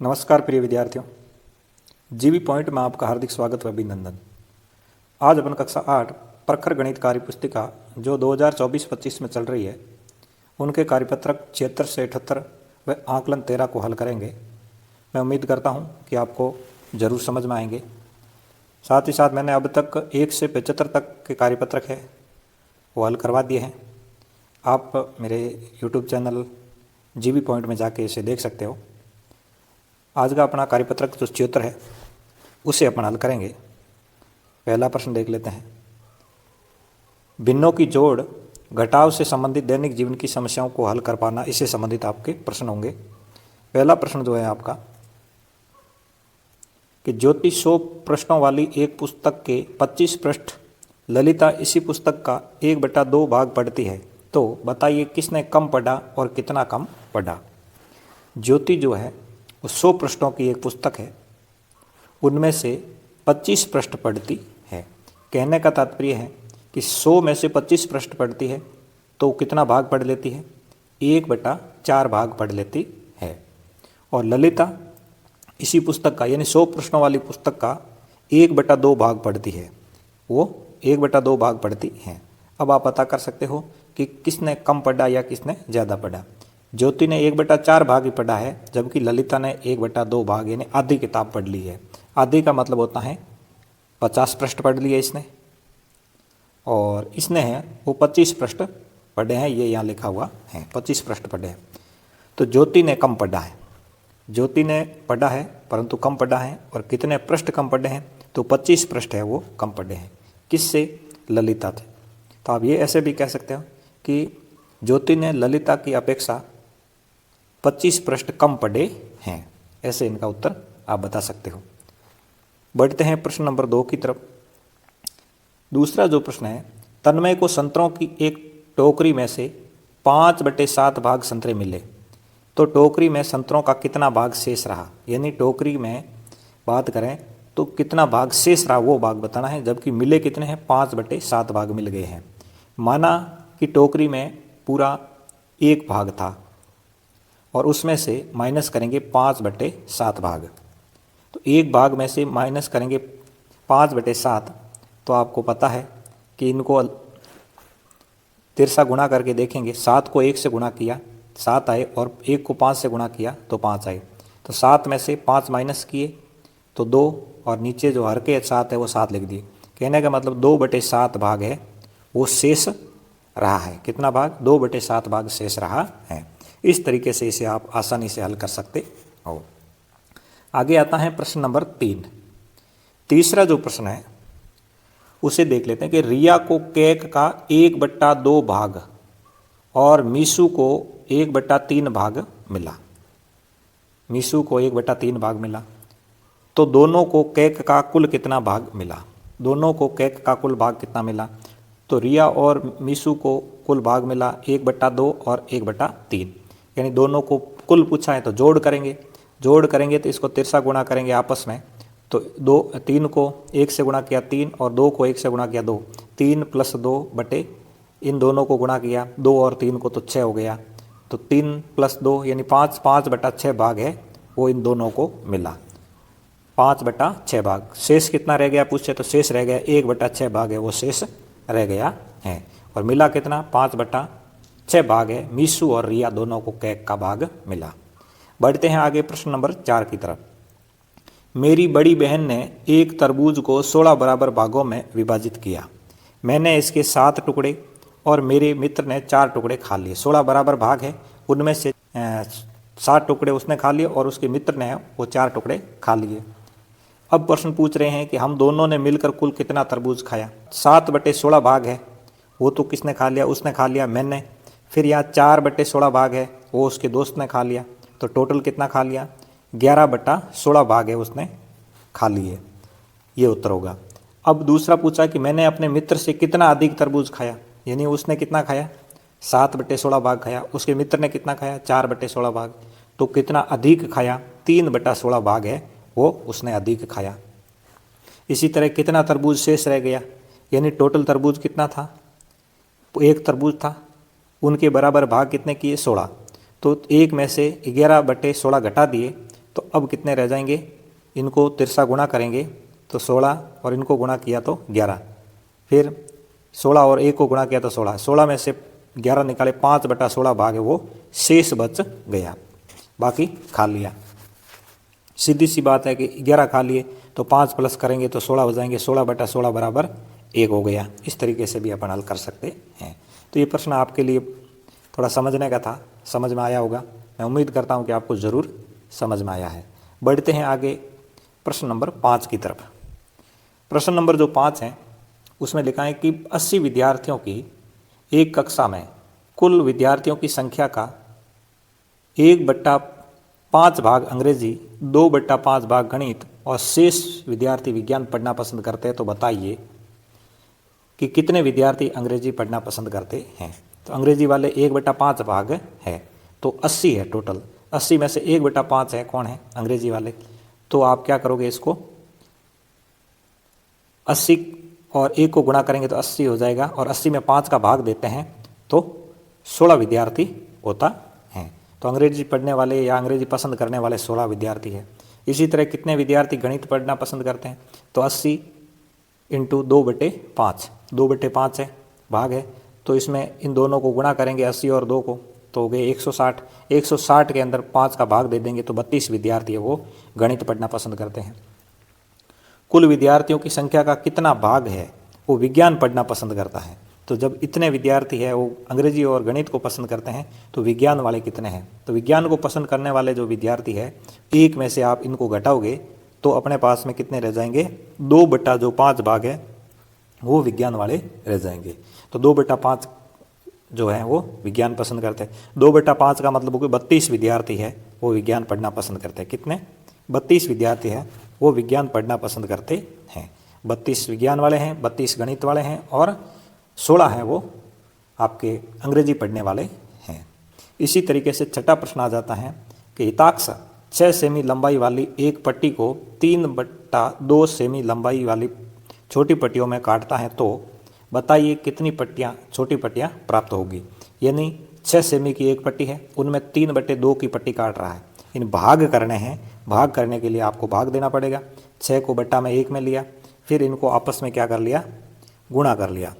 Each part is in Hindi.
नमस्कार प्रिय विद्यार्थियों, जीवी पॉइंट में आपका हार्दिक स्वागत व अभिनंदन। आज अपन कक्षा 8 प्रखर गणित कार्य पुस्तिका जो 2024-25 में चल रही है उनके कार्यपत्रक 76 से 78 व आकलन 13 को हल करेंगे। मैं उम्मीद करता हूं कि आपको ज़रूर समझ में आएंगे। साथ ही साथ मैंने अब तक 1 से 75 तक के कार्यपत्रक है वो हल करवा दिए हैं। आप मेरे यूट्यूब चैनल जीवी पॉइंट में जाके इसे देख सकते हो। आज का अपना कार्यपत्रक जो 76 है उसे अपन हल करेंगे। पहला प्रश्न देख लेते हैं। भिन्नों की जोड़ घटाव से संबंधित दैनिक जीवन की समस्याओं को हल कर पाना, इससे संबंधित आपके प्रश्न होंगे। पहला प्रश्न जो है आपका कि ज्योति 100 प्रश्नों वाली एक पुस्तक के 25 पृष्ठ, ललिता इसी पुस्तक का 1/2 भाग पढ़ती है, तो बताइए किसने कम पढ़ा और कितना कम पढ़ा। ज्योति जो है वो 100 पृष्ठों की एक पुस्तक है, उनमें से 25 पृष्ठ पढ़ती है। कहने का तात्पर्य है कि 100 में से 25 पृष्ठ पढ़ती है तो कितना भाग पढ़ लेती है, 1/4 भाग पढ़ लेती है। और ललिता इसी पुस्तक का यानी 100 प्रश्नों वाली पुस्तक का 1/2 भाग पढ़ती है, वो 1/2 भाग पढ़ती है। अब आप पता कर सकते हो कि किसने कम पढ़ा या किसने ज़्यादा पढ़ा। ज्योति ने 1/4 भाग ही पढ़ा है, जबकि ललिता ने 1/2 भाग यानी आधी किताब पढ़ ली है। आधी का मतलब होता है 50 पृष्ठ पढ़ लिए इसने, और इसने है वो 25 पृष्ठ पढ़े हैं। ये यहाँ लिखा हुआ है 25 पृष्ठ पढ़े हैं। तो ज्योति ने कम पढ़ा है, ज्योति ने पढ़ा है परंतु कम पढ़ा है। और कितने पृष्ठ कम पढ़े हैं, तो 25 पृष्ठ है वो कम पढ़े हैं। किससे? ललिता थे। तो आप ये ऐसे भी कह सकते हो कि ज्योति ने ललिता की अपेक्षा 25 पृष्ठ कम पढ़े हैं। ऐसे इनका उत्तर आप बता सकते हो। बढ़ते हैं प्रश्न नंबर 2 की तरफ। दूसरा जो प्रश्न है, तन्मय को संतरों की एक टोकरी में से 5/7 भाग संतरे मिले, तो टोकरी में संतरों का कितना भाग शेष रहा। यानी टोकरी में बात करें तो कितना भाग शेष रहा वो भाग बताना है, जबकि मिले कितने हैं, 5/7 भाग मिल गए हैं। माना कि टोकरी में पूरा 1 भाग था और उसमें से माइनस करेंगे 5/7 भाग। तो 1 भाग में से माइनस करेंगे 5/7, तो आपको पता है कि इनको तिरछा गुणा करके देखेंगे। 7 को 1 से गुणा किया 7 आए, और 1 को 5 से गुणा किया तो 5 आए। तो 7 में से 5 माइनस किए तो 2, और नीचे जो हर के 7 है वो 7 लिख दिए। कहने का मतलब 2/7 भाग है वो शेष रहा है। कितना भाग? 2/7 भाग शेष रहा है। इस तरीके से इसे आप आसानी से हल कर सकते हो। आगे आता है प्रश्न नंबर 3। तीसरा जो प्रश्न है उसे देख लेते हैं कि रिया को केक का 1/2 भाग और मीशू को 1/3 भाग मिला। मीशू को 1/3 भाग मिला, तो दोनों को केक का कुल कितना भाग मिला। दोनों को केक का कुल भाग कितना मिला, तो रिया और मीशू को कुल भाग मिला 1/2 और 1/3। यानी दोनों को कुल पूछा है तो जोड़ करेंगे तो इसको तिरछा गुणा करेंगे आपस में। तो 3 को 1 से गुणा किया 3, और 2 को 1 से गुणा किया 2। 3 + 2 बटे इन दोनों को गुणा किया 2 और 3 को, तो 6 हो गया। तो 3 + 2 यानी 5/6 भाग है वो इन दोनों को मिला। 5/6 भाग। शेष कितना रह गया पूछे तो शेष रह गया 1/6 भाग है वो शेष रह गया है। और मिला कितना? 5/6 भाग है। मीशू और रिया दोनों को केक का भाग मिला। बढ़ते हैं आगे प्रश्न नंबर 4 की तरफ। मेरी बड़ी बहन ने एक तरबूज को 16 बराबर भागों में विभाजित किया। मैंने इसके 7 टुकड़े और मेरे मित्र ने 4 टुकड़े खा लिए। 16 बराबर भाग है, उनमें से 7 टुकड़े उसने खा लिए और उसके मित्र ने वो 4 टुकड़े खा लिए। अब प्रश्न पूछ रहे हैं कि हम दोनों ने मिलकर कुल कितना तरबूज खाया। 7/16 भाग है वो तो किसने खा लिया? उसने खा लिया, मैंने। फिर यहाँ 4/16 भाग है वो उसके दोस्त ने खा लिया। तो टोटल कितना खा लिया? 11/16 भाग है उसने खा लिए। ये उत्तर होगा। अब दूसरा पूछा कि मैंने अपने मित्र से कितना अधिक तरबूज खाया। यानी उसने कितना खाया? 7/16 भाग खाया। उसके मित्र ने कितना खाया? 4/16 भाग। तो कितना अधिक खाया? 3/16 भाग है वो उसने अधिक खाया। इसी तरह कितना तरबूज शेष रह गया, यानी टोटल तरबूज कितना था? 1 तरबूज था, उनके बराबर भाग कितने किए? 16। तो 1 में से 11/16 घटा दिए तो अब कितने रह जाएंगे, इनको तिरसा गुणा करेंगे तो 16 और इनको गुणा किया तो 11, फिर 16 और 1 को गुणा किया तो 16, 16 में से 11 निकाले 5/16 भाग है वो शेष बच गया, बाकी खा लिया। सीधी सी बात है कि 11 खा लिए तो 5 प्लस करेंगे तो 16 हो जाएंगे, 16/16 बराबर 1 हो गया। इस तरीके से भी अपन हल कर सकते हैं। तो ये प्रश्न आपके लिए थोड़ा समझने का था, समझ में आया होगा। मैं उम्मीद करता हूँ कि आपको ज़रूर समझ में आया है। बढ़ते हैं आगे प्रश्न नंबर 5 की तरफ। प्रश्न नंबर जो 5 है उसमें लिखा है कि 80 विद्यार्थियों की एक कक्षा में कुल विद्यार्थियों की संख्या का 1/5 भाग अंग्रेजी, 2/5 भाग गणित और शेष विद्यार्थी विज्ञान पढ़ना पसंद करते हैं। तो बताइए कि कितने विद्यार्थी अंग्रेजी पढ़ना पसंद करते हैं। तो अंग्रेजी वाले 1/5 भाग है तो 80 है टोटल। 80 में से 1/5 है, कौन है, अंग्रेजी वाले। तो आप क्या करोगे, इसको 80 और 1 को गुणा करेंगे तो 80 हो जाएगा, और 80 में 5 का भाग देते हैं तो 16 विद्यार्थी होता है। तो अंग्रेजी पढ़ने वाले या अंग्रेजी पसंद करने वाले 16 विद्यार्थी है। इसी तरह कितने विद्यार्थी गणित पढ़ना पसंद करते हैं, तो 80 इंटू 2/5, 2/5 है भाग है, तो इसमें इन दोनों को गुणा करेंगे 80 और 2 को, तो हो गए 160। 160 के अंदर 5 का भाग दे देंगे तो 32 विद्यार्थी है वो गणित पढ़ना पसंद करते हैं। कुल विद्यार्थियों की संख्या का कितना भाग है वो विज्ञान पढ़ना पसंद करता है। तो जब इतने विद्यार्थी है वो अंग्रेजी और गणित को पसंद करते हैं तो विज्ञान वाले कितने हैं। तो विज्ञान को पसंद करने वाले जो विद्यार्थी है, 1 में से आप इनको घटाओगे तो अपने पास में कितने रह जाएंगे, 2/5 भाग है वो विज्ञान वाले रह जाएंगे। तो 2/5 जो है वो विज्ञान पसंद करते हैं। 2/5 का मतलब हो कि 32 विद्यार्थी है वो विज्ञान पढ़ना पसंद करते हैं। कितने, 32 विद्यार्थी है वो विज्ञान पढ़ना पसंद करते हैं। 32 विज्ञान वाले हैं, 32 गणित वाले हैं और 16 हैं वो आपके अंग्रेजी पढ़ने वाले हैं। इसी तरीके से छठा प्रश्न आ जाता है कि हिताक्ष 6 सेमी लंबाई वाली एक पट्टी को 3/2 सेमी लंबाई वाली छोटी पट्टियों में काटता है, तो बताइए कितनी पट्टियाँ, छोटी पट्टियाँ प्राप्त होगी। यानी 6 सेमी की एक पट्टी है, उनमें 3/2 की पट्टी काट रहा है। इन भाग करने हैं, भाग करने के लिए आपको भाग देना पड़ेगा। 6 को बट्टा में 1 में लिया, फिर इनको आपस में क्या कर लिया, गुणा कर लिया।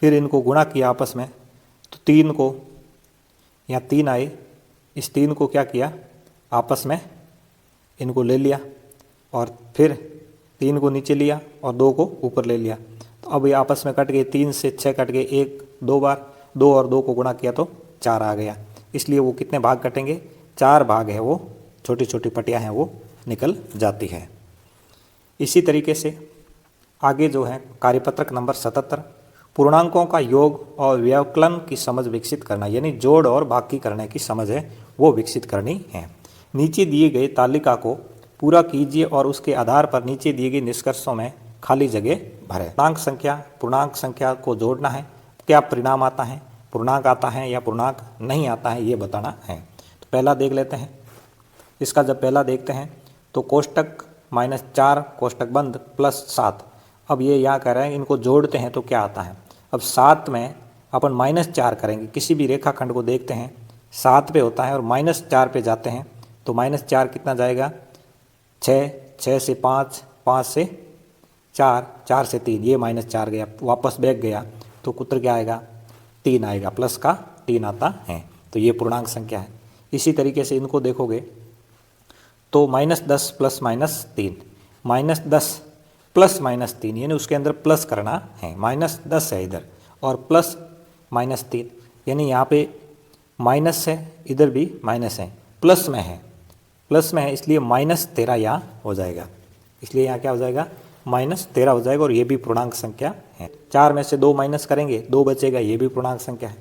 फिर इनको गुणा किया आपस में, तो 3 को, यहाँ 3 आए, इस 3 को क्या किया, आपस में इनको ले लिया और फिर 3 को नीचे लिया और 2 को ऊपर ले लिया। तो अब ये आपस में कट गए, 3 से 6 कट गए, 1 2 बार, 2 और 2 को गुणा किया तो 4 आ गया। इसलिए वो कितने भाग कटेंगे, 4 भाग है वो छोटी छोटी पट्टियाँ हैं वो निकल जाती है। इसी तरीके से आगे जो है कार्यपत्रक नंबर 77, पूर्णांकों का योग और व्यवकलन की समझ विकसित करना, यानी जोड़ और बाकी करने की समझ है वो विकसित करनी है। नीचे दिए गए तालिका को पूरा कीजिए और उसके आधार पर नीचे दिए गए निष्कर्षों में खाली जगह भरें। पूर्णांक संख्या को जोड़ना है, क्या परिणाम आता है, पूर्णांक आता है या पूर्णांक नहीं आता है, ये बताना है। तो पहला देख लेते हैं। इसका जब पहला देखते हैं तो कोष्टक -4 कोष्टक बंद +7। अब ये यहाँ कह रहे हैं इनको जोड़ते हैं तो क्या आता है। अब 7 में अपन -4 करेंगे, किसी भी रेखाखंड को देखते हैं 7 पे होता है और -4 पे जाते हैं तो -4 कितना जाएगा, 6, 6 से 5, 5 से 4, 4 से 3, ये -4 गया, वापस बैक गया तो उत्तर क्या आएगा, 3 आएगा, प्लस का 3 आता है। तो ये पूर्णांक संख्या है। इसी तरीके से इनको देखोगे तो -10 प्लस -3, -10 प्लस -3 यानी उसके अंदर प्लस करना है, -10 है इधर और प्लस -3 यानी यहाँ पे माइनस है, इधर भी माइनस है, प्लस में है, प्लस में है, इसलिए -13 यहाँ हो जाएगा। इसलिए यहाँ क्या हो जाएगा, -13 हो जाएगा और ये भी पूर्णांक संख्या है। 4 में से 2 माइनस करेंगे, 2 बचेगा, ये भी पूर्णांक संख्या है।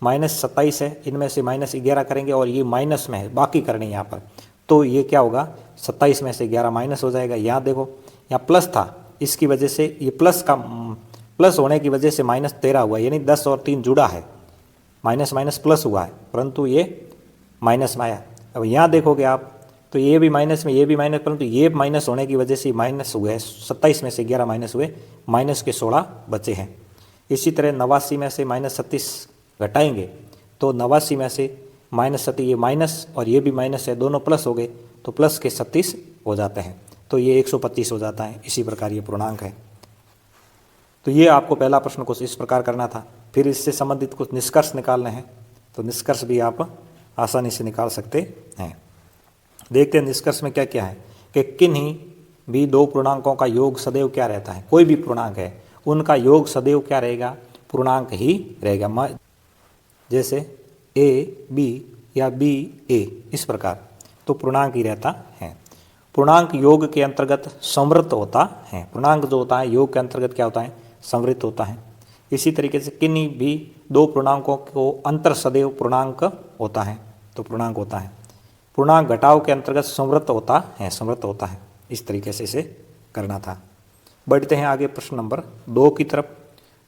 -27 है, इनमें से -11 करेंगे और ये माइनस में है, बाकी करनी यहाँ पर, तो ये क्या होगा, 27 में से 11 माइनस हो जाएगा। यहाँ देखो, यहाँ प्लस था, इसकी वजह से ये प्लस होने की वजह से -13 हुआ, यानी 10 और 3 जुड़ा है, माइनस माइनस प्लस हुआ है, परंतु ये माइनस में आया। अब यहाँ देखोगे आप तो ये भी माइनस में, ये भी माइनस, परंतु ये माइनस होने की वजह से माइनस हुए, 27 में से 11 माइनस हुए, माइनस के 16 बचे हैं। इसी तरह 89 में से -36 घटाएंगे तो 89 में से -37 ये माइनस और ये भी माइनस है, दोनों प्लस हो गए, तो प्लस के 36 हो जाते हैं, तो ये 125 हो जाता है। इसी प्रकार ये पूर्णांक है। तो ये आपको पहला प्रश्न कुछ इस प्रकार करना था। फिर इससे संबंधित कुछ निष्कर्ष निकालने हैं, तो निष्कर्ष भी आप आसानी से निकाल सकते हैं। देखते हैं निष्कर्ष में क्या क्या है कि किन्हीं भी दो पूर्णांकों का योग सदैव क्या रहता है। कोई भी पूर्णांक है उनका योग सदैव क्या रहेगा, पूर्णांक ही रहेगा। जैसे ए बी या बी ए, इस प्रकार तो पूर्णांक ही रहता है। पूर्णांक योग के अंतर्गत संवृत्त होता है। पूर्णांक जो होता है योग के अंतर्गत क्या होता है, संवृत्त होता है। इसी तरीके से किन्हीं भी दो पूर्णांकों को अंतर सदैव पूर्णांक होता है, तो पूर्णांक होता है। पूर्णांक घटाव के अंतर्गत संवृत्त होता है, संवृत्त होता है। इस तरीके से इसे करना था। बढ़ते हैं आगे प्रश्न नंबर 2 की तरफ।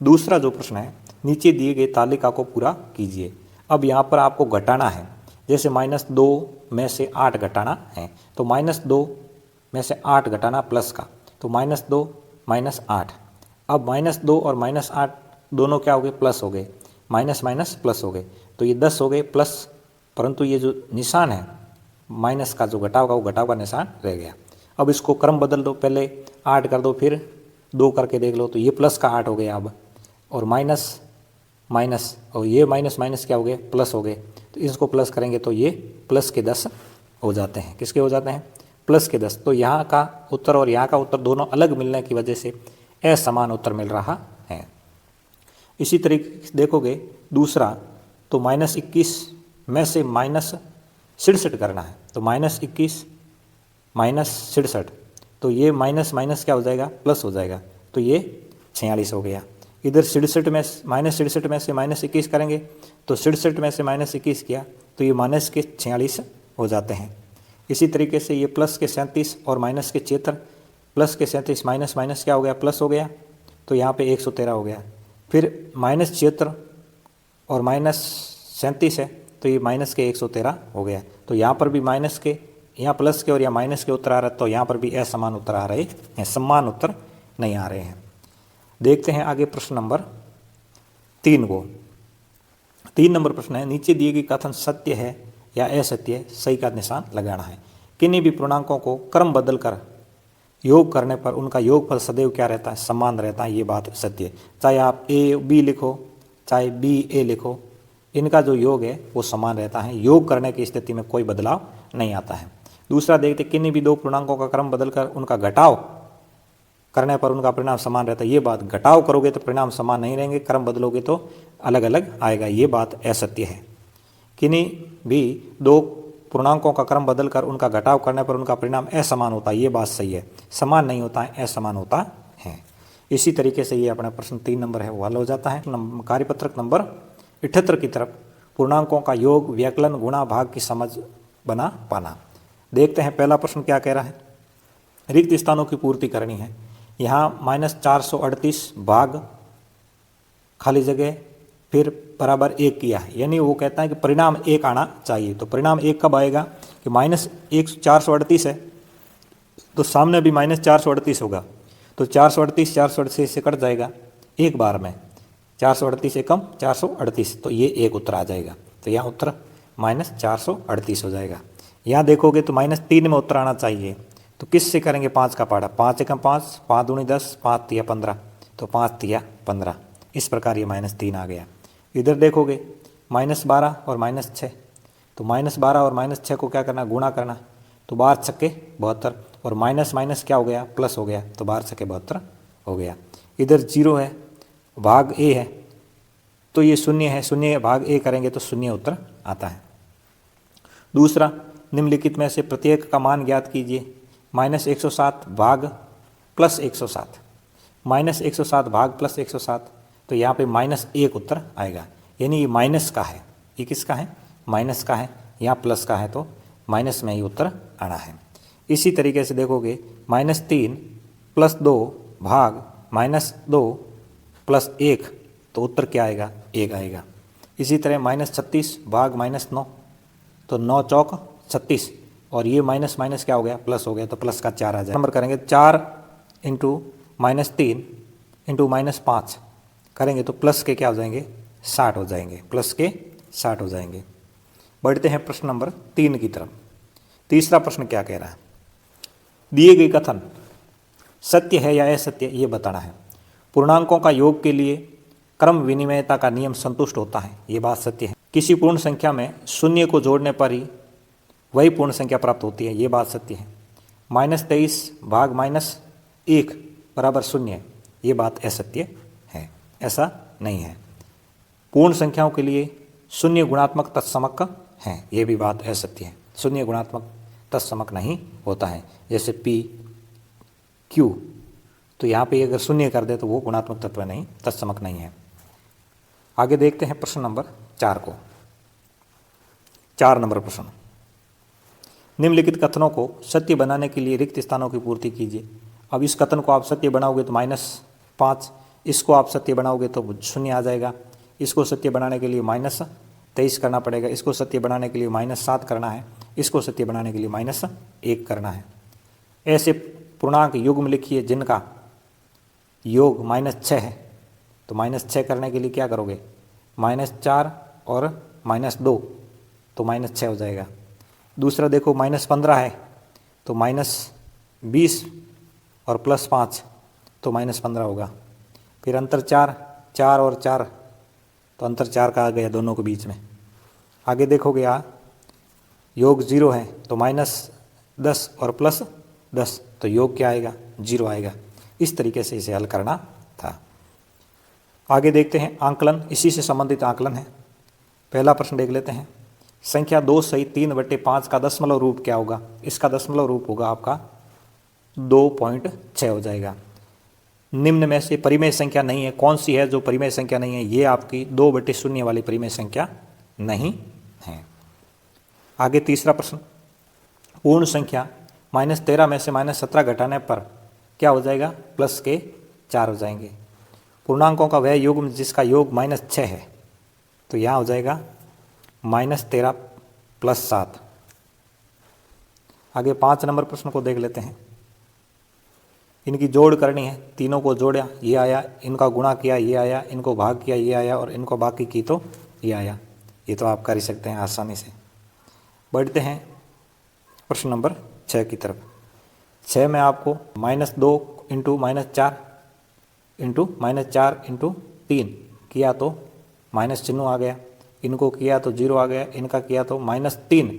दूसरा जो प्रश्न है, नीचे दिए गए तालिका को पूरा कीजिए। अब यहाँ पर आपको घटाना है, जैसे -2 में से 8 घटाना है, तो -2 में से 8 घटाना प्लस का, तो -2 -8। अब -2 और -8 दोनों क्या हो गए, प्लस हो गए, माइनस माइनस प्लस हो गए, तो ये 10 हो गए प्लस, परंतु ये जो निशान है माइनस का जो घटाव का, वो घटाव का निशान रह गया। अब इसको क्रम बदल दो, पहले 8 कर दो, फिर 2 करके देख लो, तो ये प्लस का 8 हो गया अब, और माइनस माइनस, और ये माइनस माइनस क्या हो गए, प्लस हो गए। तो इसको प्लस करेंगे तो ये प्लस के 10 हो जाते हैं। किसके हो जाते हैं, प्लस के 10। तो यहाँ का उत्तर और यहाँ का उत्तर दोनों अलग मिलने की वजह से असमान उत्तर मिल रहा है। इसी तरीके से देखोगे दूसरा, तो -21 में से -67 करना है, तो -21 -67, तो ये माइनस माइनस क्या हो जाएगा, प्लस हो जाएगा, तो ये 46 हो गया। इधर 67 में -67 में से -21 करेंगे, तो 67 में से -21 किया, तो ये माइनस के 46 हो जाते हैं। इसी तरीके से ये प्लस के 37 और माइनस के 76, प्लस के 37 माइनस माइनस क्या हो गया, प्लस हो गया, तो यहाँ पे 113 हो गया। फिर -76 और -37 है, तो ये माइनस के 113 हो गया। तो यहाँ पर भी माइनस के, यहाँ प्लस के और यहाँ माइनस के उत्तर आ रहे हैं, तो यहाँ पर भी असमान उत्तर आ रहे हैं, समान उत्तर नहीं आ रहे हैं। देखते हैं आगे प्रश्न नंबर 3 को। 3 नंबर प्रश्न है, नीचे दिए गई कथन सत्य है या असत्य है, सही का निशान लगाना है। किन्हीं भी पूर्णांकों को क्रम बदल कर योग करने पर उनका योगफल सदैव क्या रहता है, समान रहता है, ये बात सत्य है। चाहे आप ए बी लिखो, चाहे बी ए लिखो, इनका जो योग है वो समान रहता है। योग करने की स्थिति में कोई बदलाव नहीं आता है। दूसरा देखते, किन्हीं भी दो पूर्णांकों का क्रम बदलकर उनका घटाव करने पर उनका परिणाम समान रहता है, ये बात, घटाव करोगे तो परिणाम समान नहीं रहेंगे, क्रम बदलोगे तो अलग अलग आएगा, ये बात असत्य है। किन्हीं भी दो पूर्णांकों का क्रम बदलकर उनका घटाव करने पर उनका परिणाम असमान होता है, ये बात सही है। समान नहीं होता है, असमान होता है। इसी तरीके से ये अपना प्रश्न 3 नंबर है वो हल हो जाता है। कार्यपत्रक नंबर 78 की तरफ, पूर्णांकों का योग व्यकलन गुणा भाग की समझ बना पाना। देखते हैं पहला प्रश्न क्या कह रहा है। रिक्त स्थानों की पूर्ति करनी है। यहाँ -438 भाग खाली जगह फिर बराबर 1 किया है, यानी वो कहता है कि परिणाम 1 आना चाहिए। तो परिणाम 1 कब आएगा कि -438 है, तो सामने भी -438 होगा, तो 438 से कट जाएगा एक बार में, 438 एकम 438, तो ये एक उत्तर आ जाएगा। तो यहाँ उत्तर -438 हो जाएगा। यहाँ देखोगे तो -3 में उत्तर आना चाहिए, तो किससे करेंगे, 5 का पहाड़ा, 5 एकम 5, 5 दूनी 10, 5 तिया 15, तो 5 तिया 15, इस प्रकार ये -3 आ गया। इधर देखोगे -12 और -6, तो -12 और -6 को क्या करना, गुणा करना, तो 12 छक्के 72, और माइनस माइनस क्या हो गया, प्लस हो गया, तो 12 छक्के 72 हो गया। इधर 0 है, भाग ए है, तो ये 0 है, 0 भाग ए करेंगे तो 0 उत्तर आता है। दूसरा, निम्नलिखित में से प्रत्येक का मान ज्ञात कीजिए। -107 भाग +107, -107 भाग +107, तो यहाँ पे -1 उत्तर आएगा, यानी ये माइनस का है। ये किसका है, माइनस का है, यहाँ प्लस का है, तो माइनस में ही उत्तर आना है। इसी तरीके से देखोगे -3 + 2 भाग -2 + 1, तो उत्तर क्या आएगा, 1 आएगा। इसी तरह -36 भाग -9, तो 9 चौक 36, और ये माइनस माइनस क्या हो गया, प्लस हो गया, तो प्लस का 4 आ जाए। नंबर करेंगे 4 × -3 × -5 करेंगे तो प्लस के क्या हो जाएंगे, 60 हो जाएंगे, प्लस के 60 हो जाएंगे। बढ़ते हैं प्रश्न नंबर 3 की तरफ। तीसरा प्रश्न क्या कह रहा है, दिए गए कथन सत्य है या असत्य ये बताना है। पूर्णांकों का योग के लिए क्रम विनिमयता का नियम संतुष्ट होता है, ये बात सत्य है। किसी पूर्ण संख्या में शून्य को जोड़ने पर ही वही पूर्ण संख्या प्राप्त होती है, ये बात सत्य है। -23 भाग -1 बराबर 0, ये बात असत्य है, ऐसा नहीं है। पूर्ण संख्याओं के लिए शून्य गुणात्मक तत्समक है, ये भी बात असत्य है। शून्य गुणात्मक तत्समक नहीं होता है, जैसे P Q, तो यहाँ पे अगर शून्य कर दे तो वो गुणात्मक तत्व नहीं, तत्समक नहीं है। आगे देखते हैं प्रश्न नंबर 4 को। 4 नंबर प्रश्न, निम्नलिखित कथनों को सत्य बनाने के लिए रिक्त स्थानों की पूर्ति कीजिए। अब इस कथन को आप सत्य बनाओगे तो -5, इसको आप सत्य बनाओगे तो 0 आ जाएगा, इसको सत्य बनाने के लिए -23 करना पड़ेगा, इसको सत्य बनाने के लिए -7 करना है, इसको सत्य बनाने के लिए -1 करना है। ऐसे पूर्णांक युग्म लिखिए जिनका योग -6 है, तो -6 करने के लिए क्या करोगे, -4 और -2, तो -6 हो जाएगा। दूसरा देखो -15 है, तो -20 और +5, तो -15 होगा। फिर अंतर 4 और 4, तो अंतर 4 का आ गया दोनों के बीच में। आगे देखोगे यहाँ योग 0 है, तो -10 और +10, तो योग क्या आएगा, 0 आएगा। इस तरीके से इसे हल करना था। आगे देखते हैं आंकलन, इसी से संबंधित आंकलन है। पहला प्रश्न देख लेते हैं, संख्या 2 सहित 3/5 का दशमलव रूप क्या होगा। इसका दशमलव रूप होगा आपका 2.6 हो जाएगा। निम्न में से परिमेय संख्या नहीं है, कौन सी है जो परिमेय संख्या नहीं है, ये आपकी 2/0 वाली परिमेय संख्या नहीं है। आगे तीसरा प्रश्न, पूर्ण संख्या -13 में से -17 घटाने पर क्या हो जाएगा, प्लस के 4 हो जाएंगे। पूर्णांकों का वह युग्म जिसका योग -6 है, तो यहाँ हो जाएगा -13 + 7। आगे 5 नंबर प्रश्न को देख लेते हैं, इनकी जोड़ करनी है, तीनों को जोड़ा ये आया, इनका गुणा किया ये आया, इनको भाग किया ये आया, और इनको बाकी की तो ये आया। ये तो आप कर ही सकते हैं आसानी से। बढ़ते हैं प्रश्न नंबर 6 की तरफ। 6 में आपको -2 × -4 × 3 किया तो माइनस चिन्ह आ गया, इनको किया तो 0 आ गया, इनका किया तो -3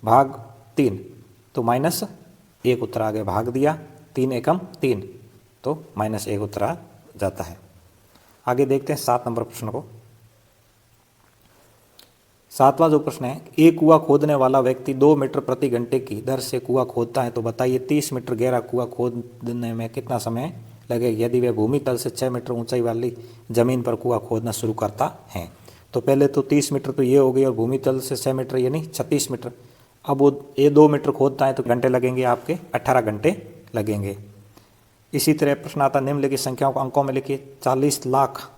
भाग 3, तो -1 उत्तर आ गया। भाग दिया 3 एकम 3, तो -1 उत्तर आ जाता है। आगे देखते हैं 7 नंबर प्रश्न को। 7वां जो प्रश्न है, एक कुआं खोदने वाला व्यक्ति 2 मीटर प्रति घंटे की दर से कुआं खोदता है, तो बताइए 30 मीटर गहरा कुआं खोदने में कितना समय लगेगा यदि वह भूमि तल से 6 मीटर ऊंचाई वाली जमीन पर कुआं खोदना शुरू करता है। तो पहले तो 30 मीटर तो ये हो गई, और भूमि तल से 6 मीटर यानी 36 मीटर। अब वो ये 2 मीटर खोदता है तो घंटे लगेंगे आपके 18 घंटे लगेंगे। इसी तरह प्रश्न आता, निम्नलिखित संख्याओं को अंकों में लिखिए। 40 लाख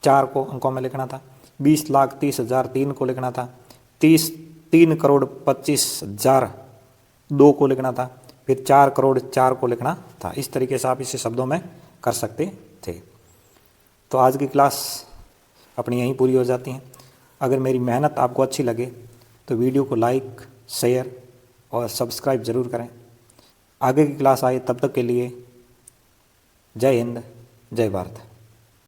4 को अंकों में लिखना था, 20 लाख 30,000 3 को लिखना था, 3 करोड़ 25,000 2 को लिखना था, फिर 4 करोड़ 4 को लिखना था। इस तरीके से आप इसे शब्दों में कर सकते थे। तो आज की क्लास अपनी यहीं पूरी हो जाती है। अगर मेरी मेहनत आपको अच्छी लगे तो वीडियो को लाइक, शेयर और सब्सक्राइब ज़रूर करें। आगे की क्लास आए तब तक के लिए जय हिंद, जय भारत।